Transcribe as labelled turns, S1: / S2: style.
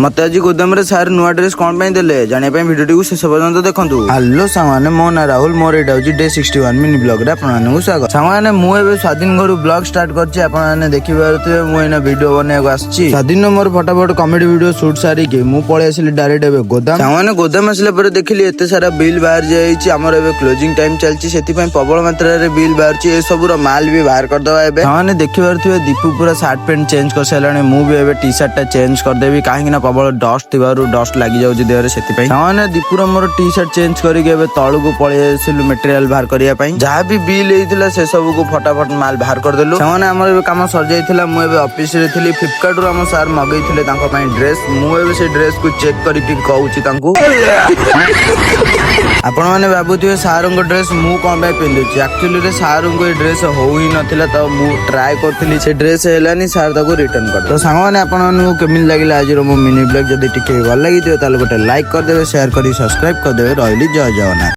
S1: मत आज गोदाम सार नुआ ड्रेस कौन देले जाने भिडियो को शेष पर्यंत देखो। हेलो सांग मो ना राहुल मोर यहाँ हूँ डे 61 मिनी ब्लॉग रे आपको स्वागत। सांग मुझे स्वाधीन घर ब्लॉग स्टार्ट कर देखिए मुझे वीडियो बनवाक आसी स्वाधीन मोर फटाफट कॉमेडी वीडियो शूट सारिकी मुझे पलि आसली डायरेक्ट ए गोदाम। सांग गोदाम आसला देखिली एत सारा बिल बाहर जामर ए क्लोजिंग टाइम चलती से प्रबल मात्रा बिल बाहर सब माल भी बाहर करदे। सांग देखिए दीपू पूरा सार्ट पैंट चेंज कर सारे मुझे टी सार्ट टा चेंज करदेवी कहीं प्रबल डस्ट डस्ट लगी जाऊँ देहरे से दीपुर मोर टी सार्ट चेंज करके तलू को पलू मेटेरियल बाहर करने जहाँ भी बिल होता से सब को फटाफट माल बाहर करदेलु। आमर कम सर जाइए मुझे ऑफिस रे थी फ्लिपकार्ट रू आम सार मगई ड्रेस मुझे ड्रेस को चेक करके कहूँ आपण मैंने भावुए सार ड्रेस मु कौन पिंधुची एक्चुअली सार को ये ड्रेस हो ही नाला तो मुझे ट्राए करी से ड्रेस है सार रिटर्न कर तो सांग मैंने केमी लगे आज मो मिनी ब्लॉग जब टी भल लगी गोटे लाइक करदे शेयर कर सब्सक्राइब करदे रही जय जगन्नाथ।